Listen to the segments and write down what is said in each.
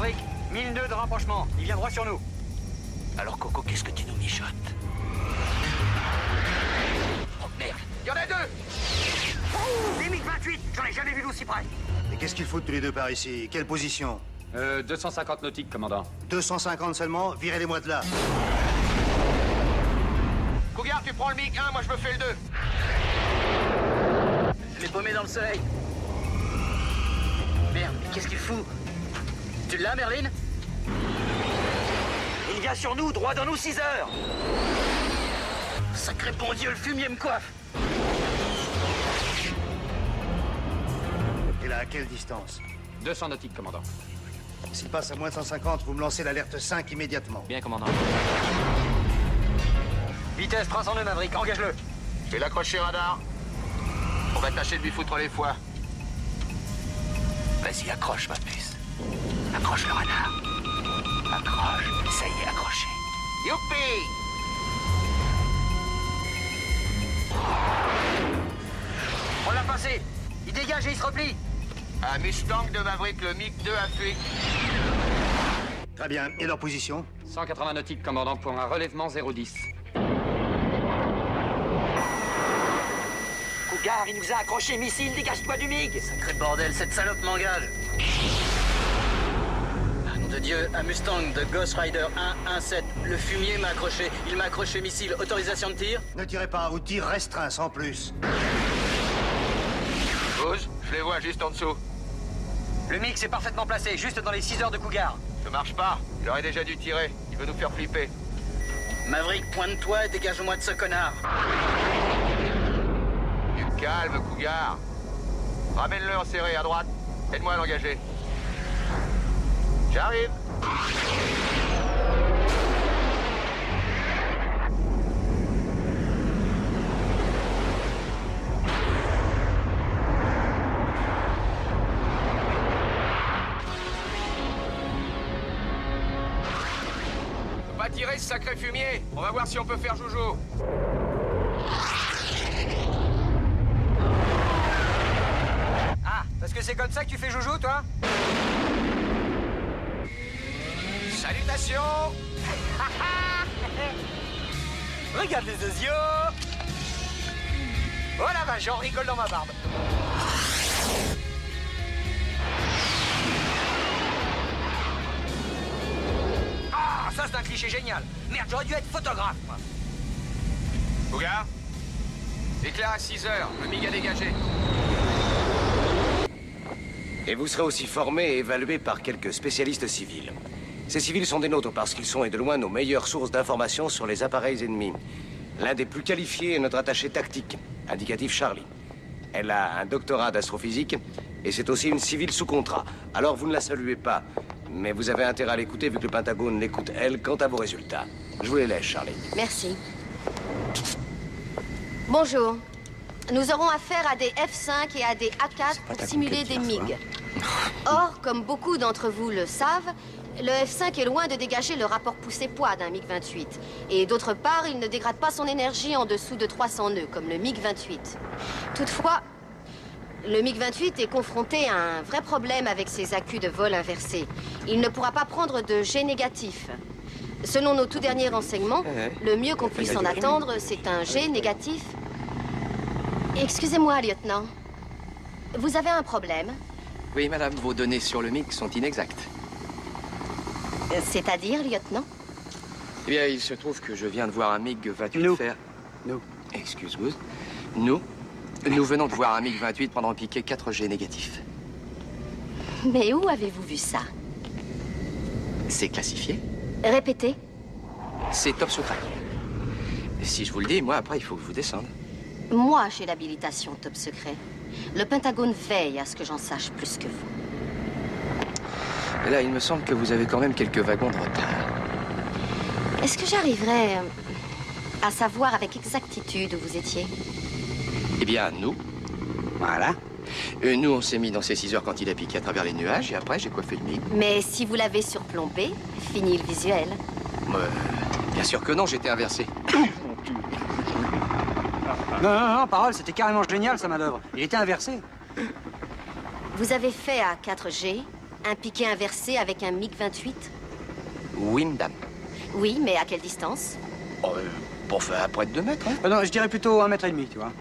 Maverick, 1000 nœuds de rapprochement. Il vient droit sur nous. Alors, Coco, qu'est-ce que tu nous mijotes? Oh, merde. Il y en a deux. Des MiG-28. J'en ai jamais vu d'aussi près. Et qu'est-ce qu'ils foutent tous les deux par ici? Quelle position? 250 nautiques, commandant. 250 seulement? Virez-les-moi de là. Cougar, tu prends le MiG-1, moi je me fais le 2. Je l'ai paumé dans le soleil. Merde, qu'est-ce qu'il fout? Tu l'as, Merlin? Il vient sur nous, droit dans nous, 6 heures. Sacré bon Dieu, le fumier me coiffe. Et là, à quelle distance? 200 nautiques, commandant. S'il passe à moins de 150, vous me lancez l'alerte 5 immédiatement. Bien, commandant. Vitesse 300 nœuds, Maverick, engage-le. Je vais l'accrocher, radar. On va tâcher de lui foutre les foies. Vas-y, accroche, ma puce. Accroche le radar. Accroche. Ça y est, accroché. Youpi! On l'a passé. Il dégage et il se replie. Un Mustang de Maverick, le MiG-2 a fui. Très bien. Et leur position? 180 nautiques, commandant, pour un relèvement 010. Cougar, il nous a accroché, missile, dégage-toi du MiG. Sacré bordel, cette salope m'engage. Nom de Dieu, un Mustang de Ghost Rider 117. Le fumier m'a accroché. Il m'a accroché, missile. Autorisation de tir? Ne tirez pas, ou tir restreint, sans plus. Bouge, je les vois juste en dessous. Le MiG c'est parfaitement placé, juste dans les 6 heures de Cougar. Ça marche pas. Il aurait déjà dû tirer. Il veut nous faire flipper. Maverick, pointe-toi et dégage-moi de ce connard. Du calme, Cougar. Ramène-le en serré à droite. Aide-moi à l'engager. J'arrive. Faut pas tirer ce sacré fumier. On va voir si on peut faire joujou. Ah, parce que c'est comme ça que tu fais joujou, toi? Salutations. Regarde les osios. Oh la vache, j'en rigole dans ma barbe. Ah, ça c'est un cliché génial. Merde, j'aurais dû être photographe, moi. Cougar. Éclair à 6 heures. Le MiG a dégagé. Et vous serez aussi formé et évalué par quelques spécialistes civils. Ces civils sont des nôtres parce qu'ils sont et de loin nos meilleures sources d'informations sur les appareils ennemis. L'un des plus qualifiés est notre attaché tactique, indicatif Charlie. Elle a un doctorat d'astrophysique et c'est aussi une civile sous contrat. Alors vous ne la saluez pas, mais vous avez intérêt à l'écouter vu que le Pentagone l'écoute, elle, quant à vos résultats. Je vous les laisse, Charlie. Merci. Bonjour. Nous aurons affaire à des F5 et à des A4 pour simuler des MiG. Or, comme beaucoup d'entre vous le savent, le F5 est loin de dégager le rapport poussée-poids d'un MiG-28. Et d'autre part, il ne dégrade pas son énergie en dessous de 300 nœuds, comme le MiG-28. Toutefois, le MiG-28 est confronté à un vrai problème avec ses accus de vol inversés. Il ne pourra pas prendre de G négatif. Selon nos tout derniers renseignements, le mieux qu'on puisse en attendre, c'est un G négatif. Excusez-moi, lieutenant. Vous avez un problème? Oui, madame, vos données sur le MiG sont inexactes. C'est-à-dire, lieutenant? Eh bien, il se trouve que je viens de voir un MiG-28 faire... Nous. Excuse-moi. Nous venons de voir un MiG-28 prendre en piqué 4G négatifs. Mais où avez-vous vu ça? C'est classifié. Répétez. C'est top secret. Et si je vous le dis, moi, après, il faut que je vous descende. Moi, j'ai l'habilitation top secret. Le Pentagone veille à ce que j'en sache plus que vous. Et là, il me semble que vous avez quand même quelques wagons de retard. Est-ce que j'arriverai à savoir avec exactitude où vous étiez? Eh bien, nous. Voilà. Nous, on s'est mis dans ces 6 heures quand il a piqué à travers les nuages, et après, j'ai coiffé le MiG. Mais si vous l'avez surplombé, fini le visuel. Bien sûr que non, j'étais inversé. Non, parole, c'était carrément génial, sa manœuvre. Il était inversé. Vous avez fait à 4G Un piquet inversé avec un MiG-28? Oui, madame. Oui, mais à quelle distance? Pour faire près de 2 mètres, hein. Non, je dirais plutôt 1,5 m, tu vois.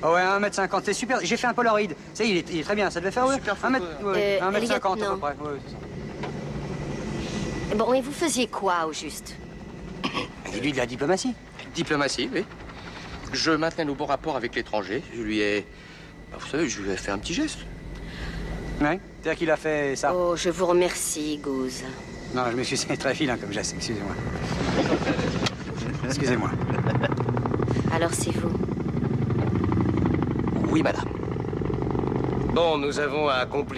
Ah ouais, 1,50 m, c'est super. J'ai fait un Polaroid. Ça, il est très bien, ça devait faire Super photo, 1,50 m à peu lieutenant. près. Ouais, c'est ça. Bon, et vous faisiez quoi, au juste? Dis-lui de la diplomatie. Diplomatie, oui. Je maintenais nos bons rapports avec l'étranger. Je lui ai... Vous savez, je lui ai fait un petit geste. Ouais, c'est-à-dire qu'il a fait ça. Oh, je vous remercie, Goose. Non, je m'excuse, c'est très filant comme geste, excusez-moi. Excusez-moi. Alors c'est vous. Oui, madame. Bon, nous avons accompli...